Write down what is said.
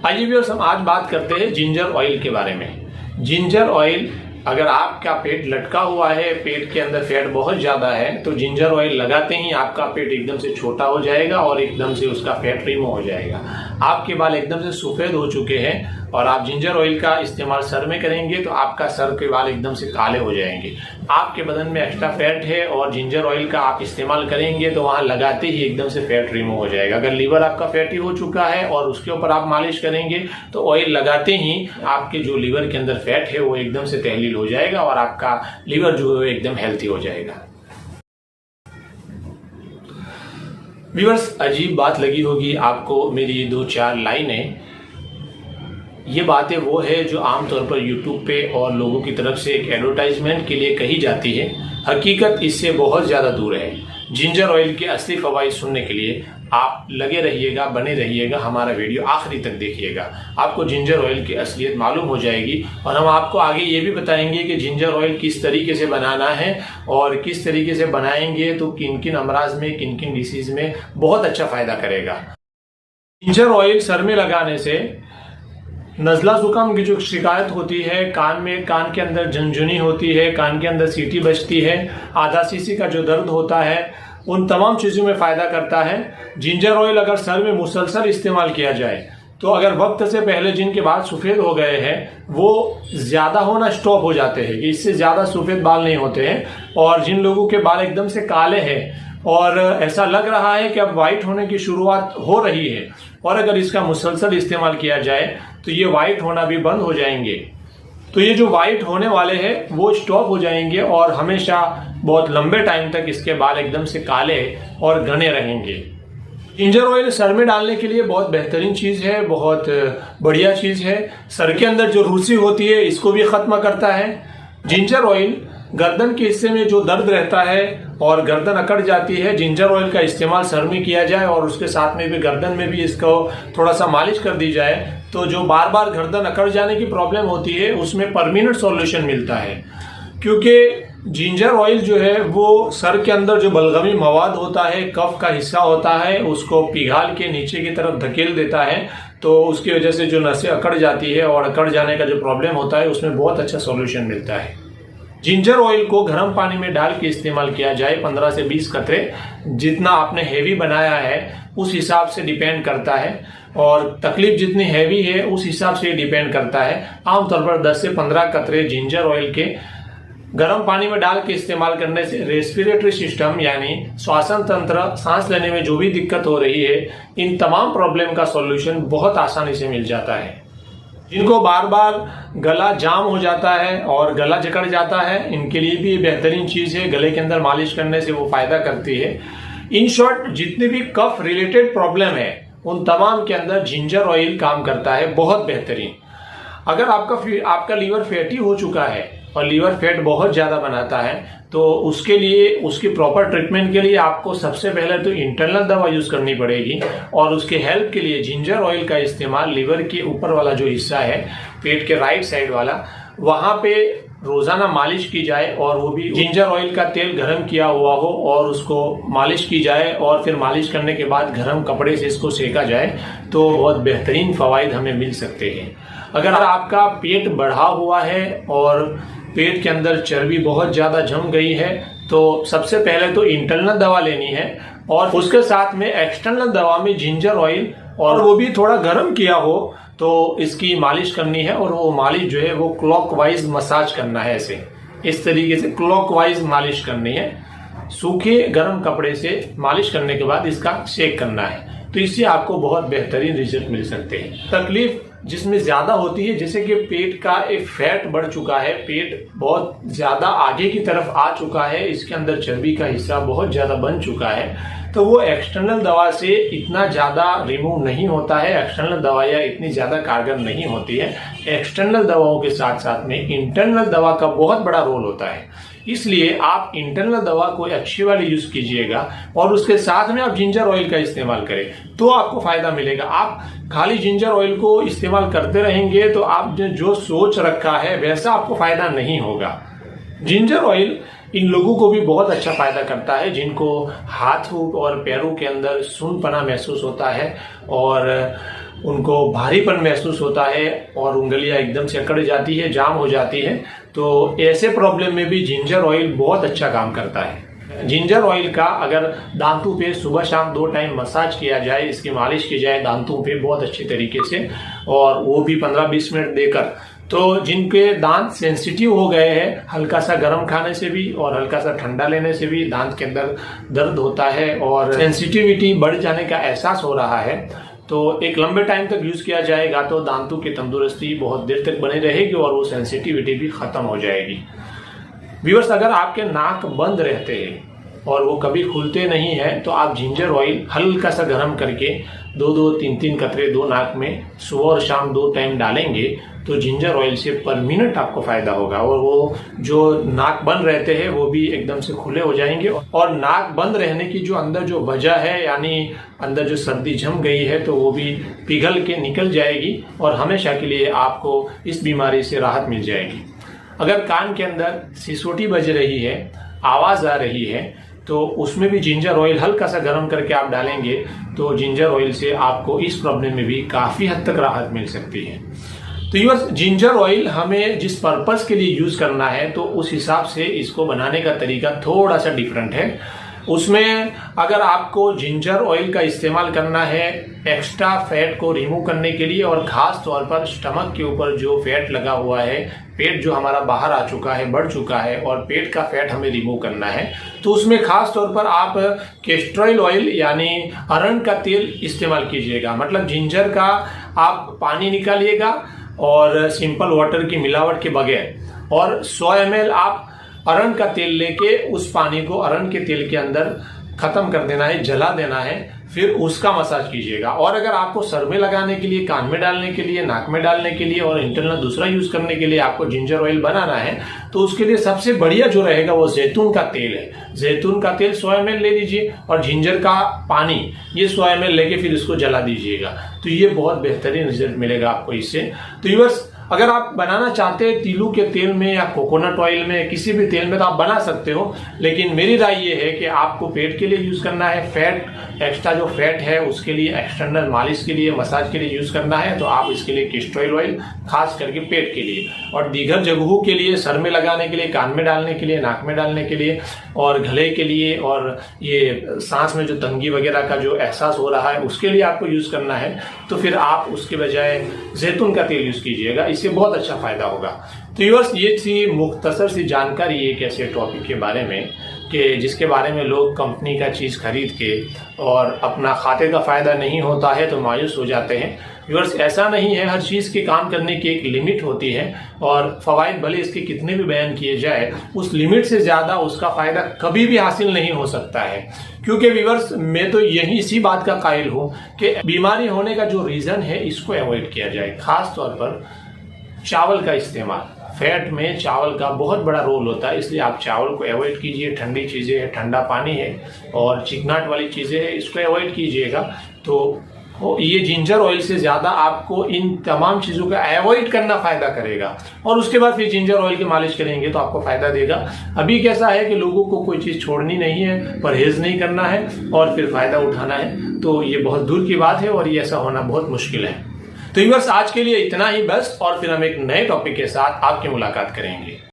आइए व्यूअर्स, हम आज बात करते हैं जिंजर ऑयल के बारे में। जिंजर ऑयल, अगर आपका पेट लटका हुआ है, पेट के अंदर फैट बहुत ज्यादा है, तो जिंजर ऑयल लगाते ही आपका पेट एकदम से छोटा हो जाएगा और एकदम से उसका फैट रिमूव हो जाएगा। आपके बाल एकदम से सफेद हो चुके हैं और आप जिंजर ऑयल का इस्तेमाल सर में करेंगे तो आपका सर के बाल एकदम से काले हो जाएंगे। आपके बदन में एक्स्ट्रा फैट है और जिंजर ऑयल का आप इस्तेमाल करेंगे तो वहां लगाते ही एकदम से फैट रिमूव हो जाएगा। अगर लीवर आपका फैटी हो चुका है और उसके ऊपर आप मालिश करेंगे तो ऑयल लगाते ही आपके जो लीवर के अंदर फैट है वो एकदम से तहलील हो जाएगा और आपका लीवर जो है एकदम हेल्थी हो जाएगा। व्यूअर्स, अजीब बात लगी होगी आपको मेरी ये 2-4 लाइनें। ये बातें वो है जो आमतौर पर यूट्यूब पे और लोगों की तरफ से एक एडवर्टाइजमेंट के लिए कही जाती है। हकीकत इससे बहुत ज्यादा दूर है। जिंजर ऑयल के असली फवाइद सुनने के लिए आप लगे रहिएगा, बने रहिएगा, हमारा वीडियो आखिरी तक देखिएगा। आपको जिंजर ऑयल की असलियत मालूम हो जाएगी और हम आपको आगे ये भी बताएंगे कि जिंजर ऑयल किस तरीके से बनाना है और किस तरीके से बनाएंगे तो किन किन अमराज में, किन किन डिसीज में बहुत अच्छा फायदा करेगा। जिंजर ऑयल सर में लगाने से नजला जुकाम की जो शिकायत होती है, कान के अंदर झुनझुनी होती है, कान के अंदर सीटी बजती है, आधा सीसी का जो दर्द होता है, उन तमाम चीजों में फायदा करता है। जिंजर ऑयल अगर सर में मुसलसल इस्तेमाल किया जाए तो अगर वक्त से पहले जिनके बाल सफेद हो गए हैं वो ज्यादा होना स्टॉप हो जाते हैं, कि इससे ज्यादा सफेद बाल नहीं होते हैं। और जिन लोगों के बाल एकदम से काले हैं और ऐसा लग रहा है कि अब व्हाइट होने की शुरुआत हो रही है और अगर इसका मुसलसल इस्तेमाल किया जाए तो ये व्हाइट होना भी बंद हो जाएंगे। तो ये जो व्हाइट होने वाले हैं वो स्टॉप हो जाएंगे और हमेशा बहुत लंबे टाइम तक इसके बाल एकदम से काले और घने रहेंगे। जिंजर ऑयल सर में डालने के लिए बहुत बेहतरीन चीज है, बहुत बढ़िया चीज है। सर के अंदर जो रूसी होती है इसको भी खत्म करता है। जिंजर ऑयल गर्दन के हिस्से में जो दर्द रहता है और गर्दन अकड़ जाती है, जिंजर ऑयल का इस्तेमाल सर में किया जाए और उसके साथ में भी गर्दन में भी इसको थोड़ा सा मालिश कर दी जाए तो जो बार बार गर्दन अकड़ जाने की प्रॉब्लम होती है उसमें परमानेंट सॉल्यूशन मिलता है। क्योंकि जिंजर ऑयल जो है वो सर के अंदर जो बलगमी मवाद होता है, कफ का हिस्सा होता है, उसको पिघाल के नीचे की तरफ धकेल देता है। तो उसकी वजह से जो नसें अकड़ जाती है और अकड़ जाने का जो प्रॉब्लम होता है उसमें बहुत अच्छा सॉल्यूशन मिलता है। जिंजर ऑयल को गर्म पानी में डाल के इस्तेमाल किया जाए, 15 से 20 कतरे, जितना आपने हैवी बनाया है उस हिसाब से डिपेंड करता है और तकलीफ जितनी हैवी है उस हिसाब से डिपेंड करता है। आमतौर पर 10 से 15 कतरे जिंजर ऑयल के गर्म पानी में डाल के इस्तेमाल करने से रेस्पिरेटरी सिस्टम यानी श्वसन तंत्र, सांस लेने में जो भी दिक्कत हो रही है, इन तमाम प्रॉब्लम का सॉल्यूशन बहुत आसानी से मिल जाता है। जिनको बार बार गला जाम हो जाता है और गला जकड़ जाता है, इनके लिए भी बेहतरीन चीज है। गले के अंदर मालिश करने से वो फायदा करती है। इन शॉर्ट, जितने भी कफ रिलेटेड प्रॉब्लम है उन तमाम के अंदर जिंजर ऑयल काम करता है बहुत बेहतरीन। अगर आपका लीवर फैटी हो चुका है और लीवर फैट बहुत ज्यादा बनाता है तो उसके लिए, उसकी प्रॉपर ट्रीटमेंट के लिए आपको सबसे पहले तो इंटरनल दवा यूज करनी पड़ेगी और उसके हेल्प के लिए जिंजर ऑयल का इस्तेमाल लीवर के ऊपर वाला जो हिस्सा है, पेट के राइट साइड वाला, वहां पे रोजाना मालिश की जाए और वो भी जिंजर ऑयल का तेल गर्म किया हुआ हो और उसको मालिश की जाए और फिर मालिश करने के बाद गर्म कपड़े से इसको सेका जाए तो बहुत बेहतरीन फवाइद हमें मिल सकते हैं। अगर आपका पेट बढ़ा हुआ है और पेट के अंदर चर्बी बहुत ज्यादा जम गई है तो सबसे पहले तो इंटरनल दवा लेनी है और उसके साथ में एक्सटर्नल दवा में जिंजर ऑयल, और वो भी थोड़ा गर्म किया हो तो इसकी मालिश करनी है। और वो मालिश जो है वो क्लॉकवाइज मसाज करना है, ऐसे इस तरीके से क्लॉकवाइज मालिश करनी है। सूखे गर्म कपड़े से मालिश करने के बाद इसका शेक करना है तो इससे आपको बहुत बेहतरीन रिजल्ट मिल सकते हैं। तकलीफ जिसमें ज्यादा होती है, जैसे कि पेट का एक फैट बढ़ चुका है, पेट बहुत ज्यादा आगे की तरफ आ चुका है, इसके अंदर चर्बी का हिस्सा बहुत ज्यादा बन चुका है, तो वो एक्सटर्नल दवा से इतना ज्यादा रिमूव नहीं होता है। एक्सटर्नल दवाइयाँ इतनी ज्यादा कारगर नहीं होती है। एक्सटर्नल दवाओं के साथ साथ में इंटरनल दवा का बहुत बड़ा रोल होता है। इसलिए आप इंटरनल दवा कोई अच्छी वाली यूज कीजिएगा और उसके साथ में आप जिंजर ऑयल का इस्तेमाल करें तो आपको फायदा मिलेगा। आप खाली जिंजर ऑयल को इस्तेमाल करते रहेंगे तो आपने जो सोच रखा है वैसा आपको फायदा नहीं होगा। जिंजर ऑयल इन लोगों को भी बहुत अच्छा फायदा करता है जिनको हाथों और पैरों के अंदर सुनपना महसूस होता है और उनको भारीपन महसूस होता है और उंगलियां एकदम से अकड़ जाती है, जाम हो जाती है। तो ऐसे प्रॉब्लम में भी जिंजर ऑयल बहुत अच्छा काम करता है। जिंजर ऑयल का अगर दांतों पे सुबह शाम 2 टाइम मसाज किया जाए, इसकी मालिश की जाए दांतों पे बहुत अच्छे तरीके से, और वो भी 15-20 मिनट देकर, तो जिनके दांत सेंसिटिव हो गए हैं, हल्का सा गर्म खाने से भी और हल्का सा ठंडा लेने से भी दांत के अंदर दर्द होता है और सेंसिटिविटी बढ़ जाने का एहसास हो रहा है, तो एक लंबे टाइम तक यूज किया जाएगा तो दांतों की तंदुरुस्ती बहुत देर तक बनी रहेगी और वो सेंसिटिविटी भी खत्म हो जाएगी। व्यूअर्स, अगर आपके नाक बंद रहते हैं और वो कभी खुलते नहीं है तो आप जिंजर ऑयल हल्का सा गर्म करके 2-2, 3-3 कतरे 2 नाक में सुबह और शाम 2 टाइम डालेंगे तो जिंजर ऑयल से पर मिनट आपको फायदा होगा और वो जो नाक बंद रहते हैं वो भी एकदम से खुले हो जाएंगे। और नाक बंद रहने की जो अंदर जो वजह है, यानी अंदर जो सर्दी जम गई है, तो वो भी पिघल के निकल जाएगी और हमेशा के लिए आपको इस बीमारी से राहत मिल जाएगी। अगर कान के अंदर सिसोटी बज रही है, आवाज आ रही है, तो उसमें भी जिंजर ऑयल हल्का सा गर्म करके आप डालेंगे तो जिंजर ऑयल से आपको इस प्रॉब्लम में भी काफी हद तक राहत मिल सकती है। तो यूअर्स, जिंजर ऑयल हमें जिस पर्पस के लिए यूज करना है तो उस हिसाब से इसको बनाने का तरीका थोड़ा सा डिफरेंट है। उसमें अगर आपको जिंजर ऑयल का इस्तेमाल करना है एक्स्ट्रा फैट को रिमूव करने के लिए और खास तौर पर स्टमक के ऊपर जो फैट लगा हुआ है, पेट जो हमारा बाहर आ चुका है, बढ़ चुका है और पेट का फैट हमें रिमूव करना है, तो उसमें खास तौर पर आप कैस्टर ऑयल यानी अरंड का तेल इस्तेमाल कीजिएगा। मतलब जिंजर का आप पानी निकालिएगा और सिंपल वाटर की मिलावट के बगैर, और 100 ml आप अरंड का तेल लेके उस पानी को अरंड के तेल के अंदर खत्म कर देना है, जला देना है, फिर उसका मसाज कीजिएगा। और अगर आपको सर में लगाने के लिए, कान में डालने के लिए, नाक में डालने के लिए और इंटरनल दूसरा यूज करने के लिए आपको जिंजर ऑयल बनाना है तो उसके लिए सबसे बढ़िया जो रहेगा वो जैतून का तेल है। जैतून का तेल 100 ml ले लीजिए और जिंजर का पानी ये 100 ml लेके फिर इसको जला दीजिएगा, तो ये बहुत बेहतरीन रिजल्ट मिलेगा आपको इससे। तो व्यूअर्स, अगर आप बनाना चाहते हैं तिलू के तेल में या कोकोनट ऑयल में, किसी भी तेल में, तो आप बना सकते हो, लेकिन मेरी राय ये है कि आपको पेट के लिए यूज करना है, फैट एक्स्ट्रा जो फैट है उसके लिए, एक्सटर्नल मालिश के लिए, मसाज के लिए यूज करना है, तो आप इसके लिए कैस्टर ऑयल खास करके पेट के लिए, और दीगर जगहों के लिए, सर में लगाने के लिए, कान में डालने के लिए, नाक में डालने के लिए और गले के लिए और ये सांस में जो तंगी वगैरह का जो एहसास हो रहा है उसके लिए आपको यूज करना है, तो फिर आप उसके बजाय जैतून का तेल यूज कीजिएगा, इससे बहुत अच्छा फायदा होगा। तो व्यूअर्स, ये थी मुख्तसर सी जानकारी एक ऐसे टॉपिक के बारे में कि जिसके बारे में लोग कंपनी का चीज खरीद के और अपना खाते का फायदा नहीं होता है तो मायूस हो जाते हैं। व्यूअर्स, ऐसा नहीं है, हर चीज के काम करने की एक लिमिट होती है और फवाइद भले इसके कितने भी बयान किए जाए, उस लिमिट से ज्यादा उसका फायदा कभी भी हासिल नहीं हो सकता है। क्योंकि व्यूअर्स, मैं तो यही इसी बात का कायल हूं कि बीमारी होने का जो रीजन है इसको अवॉइड किया जाए। खास तौर पर चावल का इस्तेमाल, फैट में चावल का बहुत बड़ा रोल होता है, इसलिए आप चावल को अवॉइड कीजिए। ठंडी चीजें है, ठंडा पानी है और चिकनाट वाली चीजें है, इसको अवॉइड कीजिएगा। तो ये जिंजर ऑयल से ज्यादा आपको इन तमाम चीजों का अवॉइड करना फायदा करेगा और उसके बाद फिर जिंजर ऑयल की मालिश करेंगे तो आपको फायदा देगा। अभी कैसा है कि लोगों को कोई चीज छोड़नी नहीं है, परहेज नहीं करना है और फिर फायदा उठाना है, तो ये बहुत दूर की बात है और ये ऐसा होना बहुत मुश्किल है। तो व्यूअर्स, आज के लिए इतना ही बस, और फिर हम एक नए टॉपिक के साथ आपकी मुलाकात करेंगे।